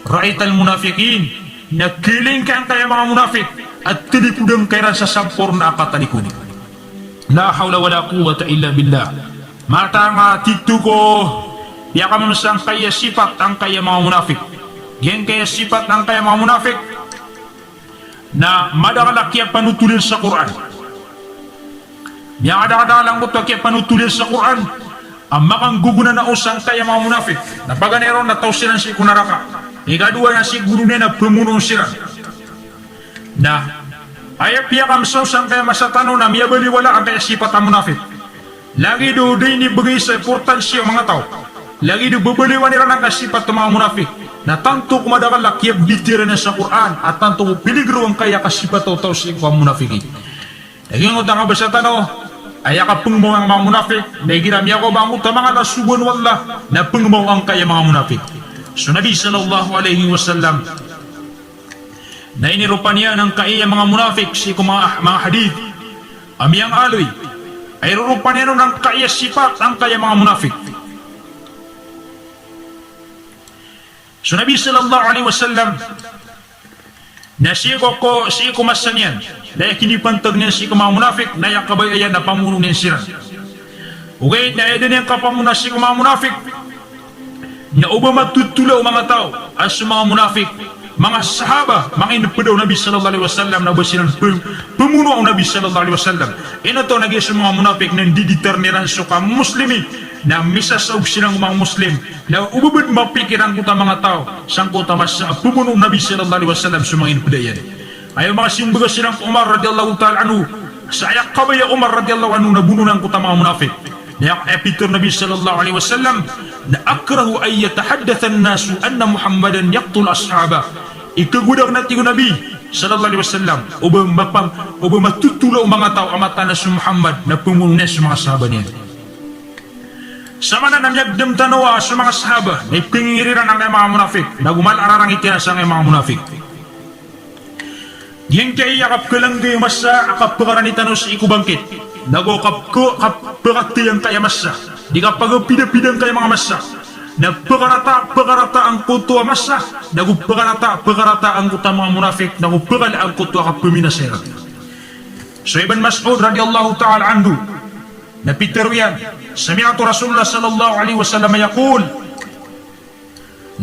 ra'aita almunafiqin nakiling ka ang kaya mga munafik at tilikudang kairan sa sampor na akatalikod. La hawla wala quwwata illa billah. Mata nga titu ko yaka mamasang kaya sifat ang kaya mga munafik yan kaya sifat ang kaya mga munafik na madagalak ya panutulir sa Quran. Yang ada-ada lang mo to kaya panutulir sa Quran. Ang makang guguna na usang kaya mga munafik. Na paganero na tausiran si kunaraka. Ikadua na si guru na pemunong sila. Na ayap ya kamsausang kaya masatano na miyabali wala ang kaya sifat ang munafik. Lagi do din ibigay sa importansya ang mga tao. Lagi do babaliwan nila ng kasifat ang mga munafik. Na tanto kumadagalak yung bitira na sa Quran at tanto piligro ang kaya kasipataw-taw sa ikwa munafiki. Naging utang ka ba sa tanong, ay akapungmaw ang mga munafik, na iginami ako ba ang utang mga nasubon wala na pungmaw ang kaya mga munafik. So Nabi sallallahu alaihi wasallam, na inirupan niya ng kaya mga munafik sa mga hadith, amiyang aloy, ay rurupan niya ng kaya sifat ang kaya mga munafik. So Nabi sallallahu alaihi wasallam na siya ko masan yan dahil kinipantag niya siya mga munafik na yung kabayayan na pamuno niya sila. Okay, na edin yung kapamuna siya mga munafik na uba matutula o mga tao as mga munafik mga sahaba, mga inapadaw Nabi sallallahu alaihi wasallam na ba silang pamuno ang Nabi sallallahu alaihi wasallam. Ino to naging sa mga munafik na dideterminan so ka muslimi na misasaog silang mga muslim na ubabad mapikiran ko ta mga tao sang ko ta mas pamuno Nabi sallallahu alaihi wasallam sa mga inapadayan. Ayaw mga simbaga silang Umar radiyallahu ta'ala anhu sa ayak kabaya Umar radiyallahu anhu na bununan ko ta mga munafik. Nayak Peter Nabi sallallahu alaihi wasallam na akrahu ay yatahaddatha an-nasu anna Muhammadan yaqtul ashaba. Ikagudak natin ko Nabi sallallahu alaihi wasallam uba matutulaw mga tao amata na si Muhammad na pumununan sa mga sahaba niya. Sama na namyagdam tanawa sa mga sahaba na ipingiriran ang mga munafik na gumalararang itinasa ng mga munafik. Yang kaya yakap ka lang kayo masa akap pakaranitano sa ikubangkit. Nago kapagati ang kaya masa. Di kapag pidapidang kaya mga masa. Nagpakarata ang kuto masa. Nago pakarata ang kuta mga munafik. Nago pakala ang kuto akap puminasera. So Ibn Mas'ud radiyallahu ta'ala anhu. Napitero yan. Sami'atu Rasulullah sallallahu alaihi wasallam yaqul.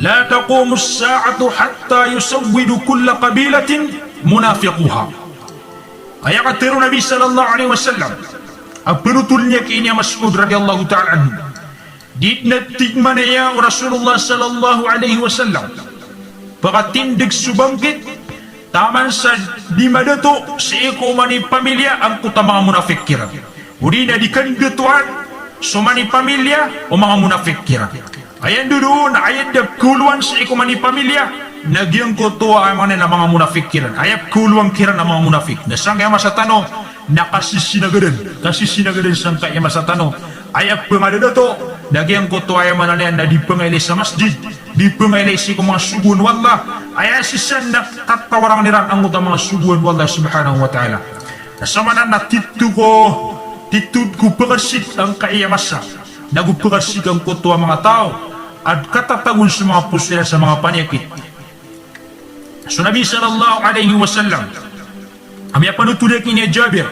La taqumu as-sa'atu hatta yusawwidu kulla qabilatin munafiquha. Kaya katero Nabi sallallahu alaihi wasallam ang penutul niya kini Mas'ud radiyallahu ta'ala anhu di natigman niya Rasulullah sallallahu alaihi wasallam pakatindig subangkit taman sa di madato sa iko mani pamilya ang kuta mga munafik kira udi na di kandatuan so mani pamilya o mga munafik kira ayan doon ayat na kuluan sa iko mani pamilya nagyang kutuwa ay mga munafik kiran ayap kuluang kiran ang mga munafik na sang kaya masatano nakasisinagadan sang kaya masatano ayap pangadato nagyang kutuwa ay mga na di pangailay sa masjid di pangailay si kung mga subun wallah ay asisan na katawarang niran ang utang mga subun wallah subhanahu wa ta'ala nasama na titud ko pagkasik ang kaya masa nagupagkasik ang kutuwa mga tao at katatagun sa mga pusya sa mga panyakit. So Nabi sallallahu alaihi wasallam أم يقول لكن يا جابر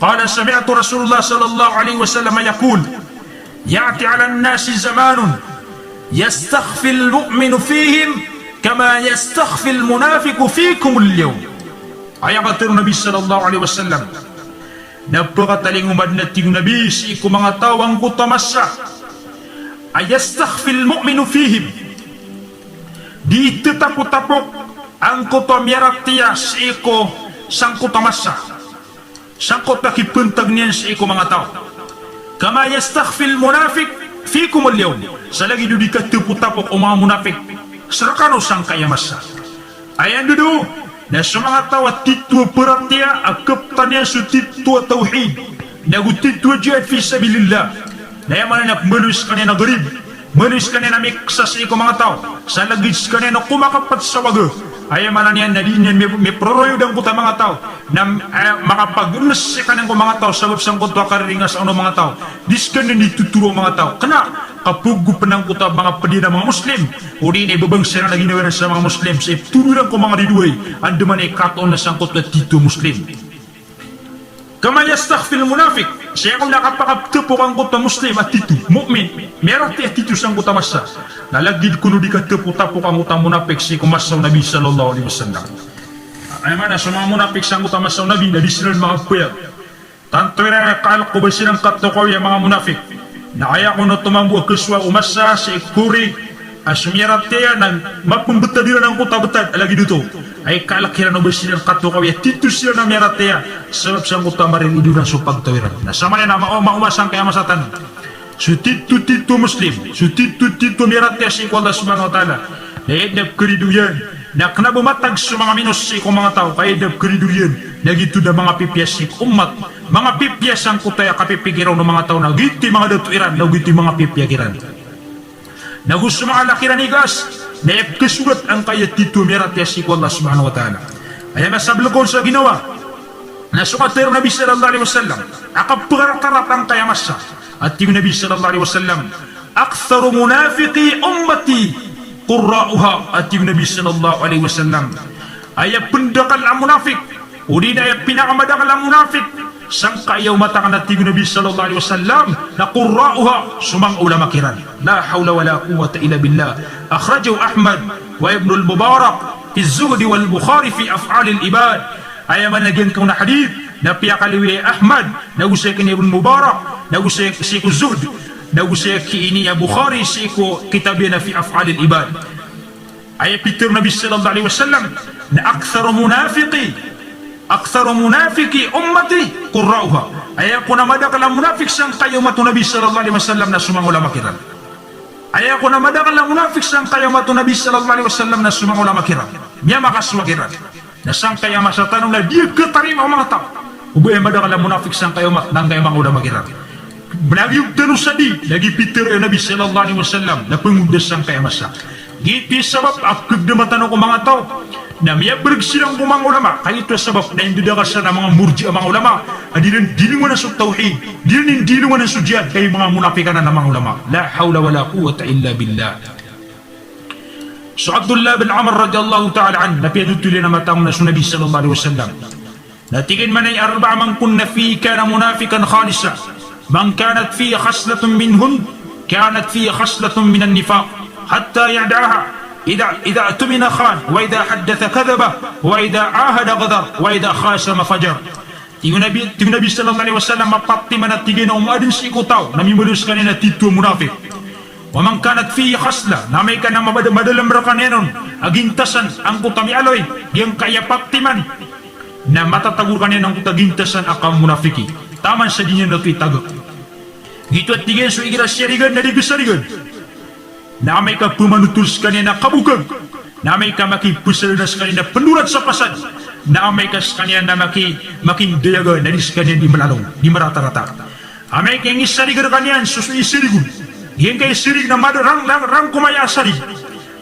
قال سمعت رسول الله صلى الله عليه وسلم يقول يأتي على الناس زمان يستخفي المؤمن فيهم كما يستخفي المنافق فيكم اليوم. Ayat Nabi sallallahu alaihi wasallam. Napakataling umad na ting Nabi si iku mga tawang kutamasa. Ayastakhfil mu'minu fihim. Di tetapok-tapok ang kutamyarak tiya si iku sang kutamasa. Sang kutakipuntag niyan si iku mga tao. Kama yastakhfil munafik fikum al-yawm. Sa lagi do di katapok o mga munafik. Serakano sang kayamasa. Ayan dudu. Na sa mga tao at titwa peratya akap tanya su titwa tauhid nagu titwa jihad fi sabilillah na yaman na melus kanina garib melus kanina miksa sa iko mga tao sa lagis kanina kumakapat sa waga ayaman na niyan na din may proroyo dang kuta mga tao na makapag-unas sa kanina ko mga tao sabab sang kutwa kariringa sa ano mga tao dis kanina nituturo mga tao kana kapugo pa ng kuta mga padina mga Muslim o di na ibabang sira na ginawa sa mga Muslim sa turunan ko mga riduay ando man ay katoon na sangkot na tito Muslim kama yastakhfil munafik siya kung nakapakaptapok ang kuta Muslim at tito mu'min meron tiya tito sang kuta masa nalagid kuno di katapok ang kuta munafik si kumasaw Nabi sallallahu alaihi wasallam ay man sa mga munafik sang kuta masaw Nabi na di sila mga puyag tanto na kalak ko ba silang katokaw yung mga munafik na kaya ko na tumambu keswa umasa si ikuri asumyarat tiya ng mapumbetadira ng kuta-betad lagi dito ay kalakiran na ba silang katokaw ya tito sila na merat tiya sebab sang kuta marilido ng supagtawiran na sama na maumasang kaya masatan su tito Muslim su tito merat tiya si Allah subhanahu wa ta'ala na edap keriduyan na kena bumatag sa mga minus si mga tao kaya edap keriduyan na gitu na mga pipiyas si umat mga pipiyas ang kutaya kapipigiraw ng mga tao na giti mga datuiran na giti mga pipiyagiran na gusto mga lakiran igas na ipkasulat ang kaya tito merat ya si Allah subhanahu wa ta'ala ay masablukon sa ginawa na sukatir Nabi sallallahu alaihi wasallam akapagkarat ang kaya masa at yung Nabi sallallahu alaihi wasallam aktharu munafiqi ummati qurra'uha at yung Nabi sallallahu alaihi wasallam ay pendakal ang munafik o di na ay pinakamadakal ang munafik sang kayaw mata na tigo Nabi sallallahu alaihi wasallam na qurra'uha sumang ulama kiran la hawla wala quwwata illa billah akhrajahu Ahmad wa Ibn al-Mubarak fi az-Zuhd wal Bukhari fi af'al al-ibad ayaman nagyan kung na hadith na piyakaliwi Ahmad na usay kini Ibn Mubarak na usay si ko Zuhd na usay ki ini Bukhari si ko kitabina fi af'al al-ibad ay pitir Nabi sallallahu alaihi wasallam na aktharu munafiki ummati qurra'uha ay ako na madakal ang munafik sang kayo matu Nabi sallallahu alaihi wasallam na sumang ulama kiran ay ako na madakal ang munafik sang kayo matu Nabi sallallahu alaihi wasallam na sumang ulama kiran niya makaswa kiran na sang kaya masatanong na dia ketarima mga tao ubay madakal ang munafik sang kayo mat nang kayo mga ulama kiran lagi terus sadi lagi pitir Nabi sallallahu alaihi wasallam na pengundas sang kaya masa giti sabab akag dumatan ko mga tao na miyabrig silang mga ulama kaya ito sabab na hindi dakasa na mga murji ang mga ulama adirin dilingan na sa tawhid dilingan na sa jihad kaya mga munafikan na mga ulama la hawla wala quwwata illa billah so Abdullah bin Amr radiyallahu ta'ala an napiyadutuloy na matang na sa Nabi sallallahu alaihi wasallam natigin man ay arba man kunna fi kana munafikan khalisa man kanat fi khaslatun minhun kanat fi khaslatun minan nifaq hatta ya'daha إذا اؤتمن خان وإذا حدث كذب وإذا عاهد غدر وإذا خاصم فجر Tiga Nabi sallallahu alaihi wasallam mapati manatigin na umadin si ikutaw na mimulus kanina tito munafik wa man kanat fi khasla na may ka na madalam rakanenon agintasan ang kutami aloy yung kaya patiman na matatagur kanina ang kutagintasan akang munafiki taman sa dinyan na ito'y tagak gito at tigin so igira siyarigan na digisarigan na may ka pumanutuls kanina kabukag na may ka makipusalanas kanina penurat sa pasad na may ka kanina na makindayaga na dis kanina di malalong di marata-rata amay ka yung isarigan kanina susirigun yung kay sirig na madarang kumaya sarig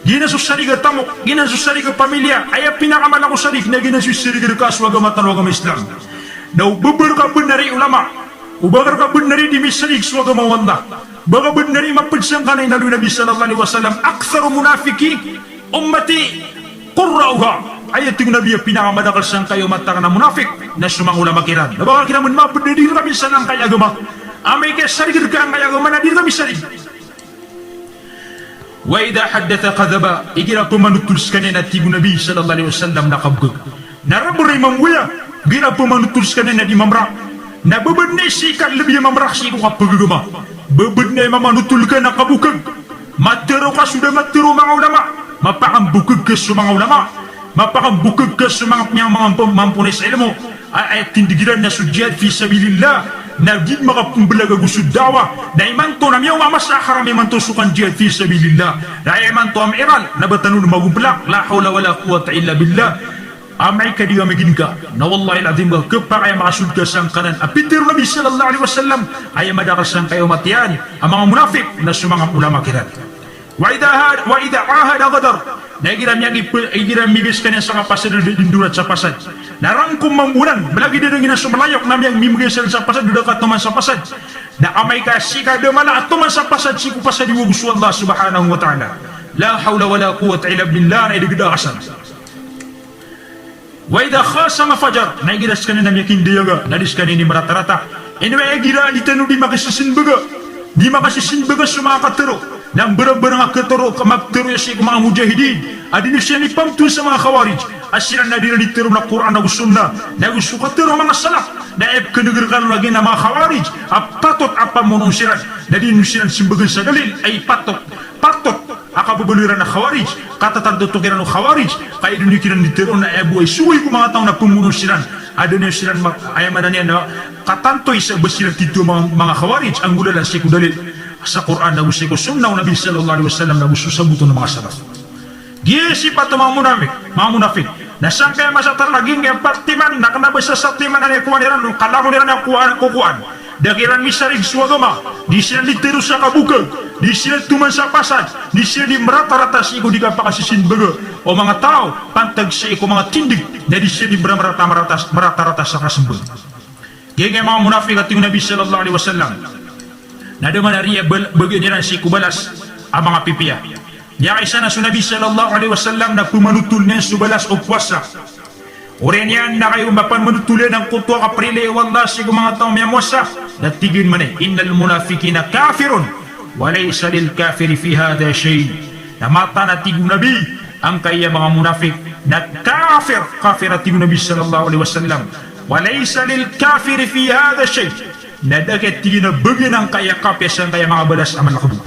gina susariga tamok gina susariga pamilya ay pinakamalako sarig na gina susariga kaswaga matanwaga Islam na ubabar ka benari ulama ubagar ka benari di misarig swaga mawanda baga benari mapadsang kanay na Nabi sallallahu alaihi wasallam aktharu munafiki ummati qurra'uha ayat yung nabi pinakamadakal sang kayo matang na munafik na sumangula makiran. Nabaka kinaman mapadiri kami sa nang kaya gama. Amay kaya sarigir ka ang kaya gama na di kami sarig. Wa idha haddatha kadhaba igira pumanutuls kanina tigo nabi sallallahu alaihi wasallam nakabgag. Naraburay mamuya gira pumanutuls kanina di mamrak. Nababad na isikat lebih mamrak si ko kapagagama. Babad na mamanutul ka na kabukag. Matero ka sudah matero mga ulama. Mapakambukag ka sa mga ulama. Mapakambukag ka sa mga mampunis ilmu. Ay tindigiran na sudyad fi sabilillah. Na di makapumbalaga gusto dawa. Na iman to na miyaw mamasakara may man to sukan jihad fi sabilillah. Na iman to am iral. Na batanun magumplak. La hawla wala quwata illa billah. Amay ka di ka maging ka na wallahi al-azim ka kapag ay makasud ka sang kanan apitir Nabi sallallahu alaihi wasallam ay madakal sang kayo matiyan ang mga munafik na sumangam ulama kirat wa idha ahada qadar na igiram migis ka niya sa kapasad na dindurat sa pasad narangkong mamunan malagi din ang inasumalayok na miyang mimigis sa pasad dudakat naman sa pasad na amay ka sika damala at naman sa pasad siku pasad iwugusu Allah subhanahu wa ta'ala la hawla wala quwwata illa billah na idigdakasan. Wa idha khasama fajar na igiras ka na namyakin diyaga nadis ka ni marata-rata inwa igira alitano di makasisinbaga sa mga katero nang barang-barang katero kamagtero yasi mga mujahidin adin siya ni pamtu sa mga khawarij asiran na dinalitero na Quran na sunna na gusto katero mga salaf na eb kanagirkan lagi na mga khawarij patot apa monusiran na dinusiran simbagan sa dalil ay patot akababaluran na khawarij katatantutukiran ng khawarij kaya dunikiran ni tero na ebu ay suwi ko mga tao na pumunusiran adon yung siran ayamanan yan na katantoy sa basiran tito mga khawarij ang gulalan siya dalil sa Quran na gusto ko sunnaw Nabi sallallahu alaihi wasallam na gusto sa buto ng mga salaf giyesi pa ito mga munafik nasang kaya masatar laging yung partiman na kanabasa sa timan na kuha niran nung kalako niran ang kukuhan dakiran misarig suagama di sila litero sa kabukag di sila tuman sa pasad di sila di merata-rata sa iko di ka pakasisinbaga o mga tao pantag sa iko mga tindig na di sila di merata-rata sa kasambag kaya mga munafik at yung Nabi sallallahu alaihi wasallam na duman na riya bagay niran sa iko balas ang mga pipiya niya isa na sa Nabi sallallahu alaihi wasallam na pumanutul niya sa balas o puwasa Oren yan na kayo mapanutulan ng kutwa kaprile wallah sa mga taong miyamuasa na tigin man innal munafikina kafirun walaysa lil kafiri fi hada shay na mata na tigun Nabi ang kaya mga munafik na kafir at tigun Nabi sallallahu alaihi wasallam walaysa lil kafiri fi hada shay na dagat tigin na bagyan ang kaya kapyasan kaya mga balas aman nakabuk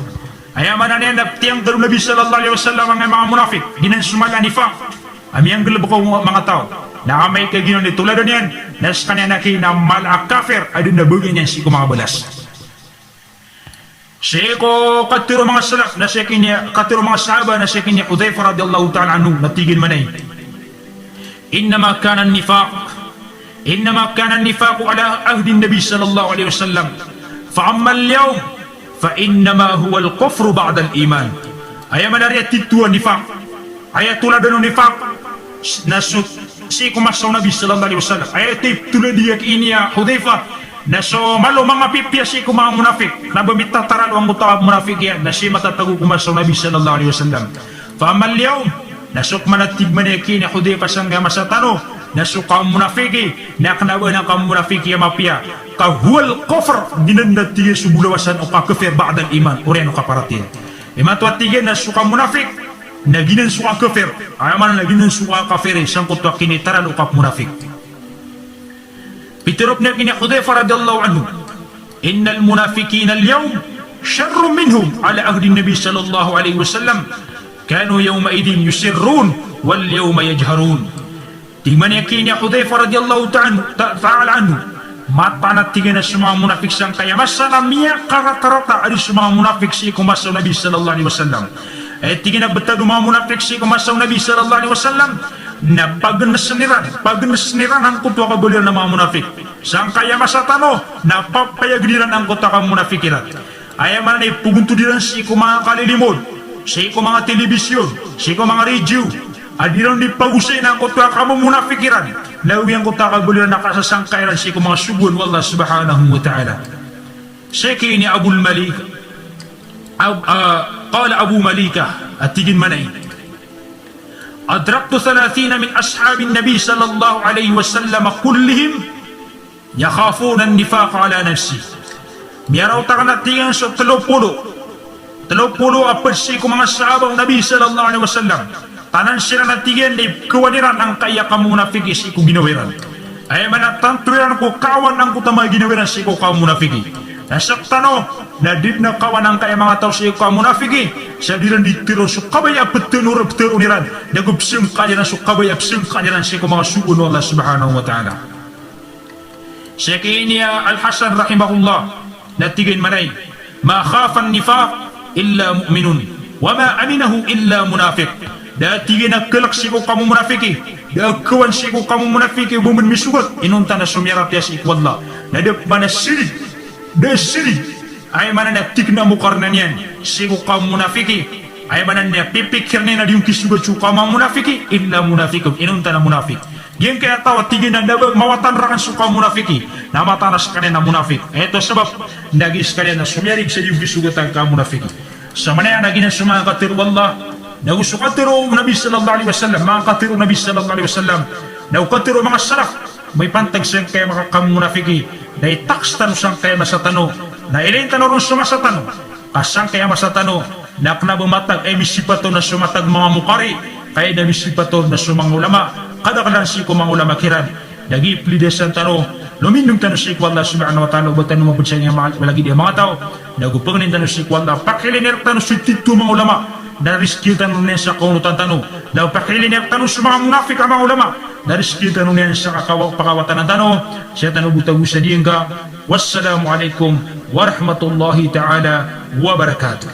ayaman na niyan na tiyang daru Nabi sallallahu alaihi wasallam ang mga munafik ginansumala nifaq amiyang galab ko mga tao na may kaginon ni tulad niyan nas kanya na malak kafir adun na bugin niyan si mga balas siko katiro mga salaf na sekin niya katiro mga sahaba na sekin niya Hudzaifah radhiyallahu ta'ala anhu natigin manay innama kana an-nifaq ala ahdi an-nabi sallallahu alaihi wasallam fa amma al-yawm fa innama huwa al-kufru ba'da al-iman ayaman ari titu nifaq ayatulad ng nifaq nasut si kumasaw Nabi sallallahu alaihi wasallam ayat tulad diyak iniya Hudzaifah na so malo mga pipya si mga munafik na bumita taralo ang mutawab munafik yan na si matatago kumasaw Nabi sallallahu alaihi wasallam fa amal yawm nasuk manatib manaki ni Hudzaifah sangga masatano nasuk kaum munafiki na kanawa ng kaum munafiki ya mapia ka huwal kufr dinandati subulawasan o ka kafir ba'da al-iman oreno kaparatin imato atige nasuk kaum munafik na ginan suka kafir ayaman na ginan suka kafir sang kutwa kini taral ukap munafik pitirop na kini Hudzaifah radhiyallahu anhu innal munafiqina al-yawm sharrun minhum ala ahdi nabi sallallahu alaihi wasallam kanu yawma idin yusirrun wal yawma yajharun tingman yakini Hudzaifah radhiyallahu ta'ala anhu mata na tingin na sa mga munafik sang kaya masalamiya karatarata ari sa mga munafik si kumasaw nabi sallallahu alaihi wasallam tingin na betad mga munafik si kumasaw Nabi sallallahu alaihi wasallam na pagnesniran ang kutwa kabuliran ng mga munafik sang kaya masatano na papayagniran ang kutwa ka munafikirat ayaman na ipuguntudiran si mga kalilimod si mga telebisyon si mga radio adiran di pagusay na ang kutwa ka munafikiran lawi ang kutwa kabuliran na kasasangkairan si mga subun wallah subhanahu wa ta'ala seki ni Abul Malik قال أبو مليكة التجن مني أدركت 30 من أصحاب النبي صلى الله عليه وسلم كلهم يخافون النفاق على نفسه. Miyaraw takanatigan sa 30 apad ko mga sahabang Nabi sallallahu alaihi wasallam. Tanan sila natigan di kawaliran ang kaya kamunafiki si ko ginawiran. Ay manatantuyan ko kawan ang kutamay ginawiran si ko kamunafiki. Nasaktano na di na kawan ang kaya mga tao si ko kamunafiki. Sa diran ditiro so kabaya petenur niran. Nagubsim kanya na so kabaya psim kanya na si ko mga sugun Allah subhanahu wa ta'ala. Syekiniya Al-Hasan rahimahullah natigin manay ma khafan nifaq illa mu'minun wa ma aminahu illa munafiq. Dati ginagkalak sigo kamu munafiki, dagkawan sigo kamu munafiki bumun misugot inunta na sumiarap ya si ikwalla nadap mana silid ay mana na tikna mukar na niyan sigo kamu munafiki ay mana na pipikir na yung kisugot su kamu munafiki illa munafikum inunta na munafik. Yang kaya tawa tigin na nabag mawatan rakan su kamu munafiki na matanas ka na munafik. Ito sabab nagis ka na sumiarig sa yung kisugot ang kamu munafiki. Sa manaya naging na sumakatir wallah Nagusukatiro Nabi sallallahu alaihi wasallam, mga katiro Nabi sallallahu alaihi wasallam, nagukatiro mga salaf, may pantag siyang kaya makamunafiki, na itaksta no siyang kaya masatano, na ilinta no rin sumasatano, kasang kaya masatano, na knabumatag ay misipato na sumatag mga mukari, kaya na misipato na sumang ulama, kadakalan si ko mga ulama kiran, nagipli desan tano, lumindong tano si ko Allah subhanahu wa ta'ala, ubatan mo mabud siya niya malagi diya mga tao, nagupangin tano si ko Allah, pakilinir tano si tito mga ulama, nariskitan nun sa kaunutan tano daw pakilinig tano sa mga munafik ang mga ulama nariskitan nun sa pakawatan ng tano siya tano butaw sa diyengga. Wassalamu alaikum warahmatullahi ta'ala wabarakatuh.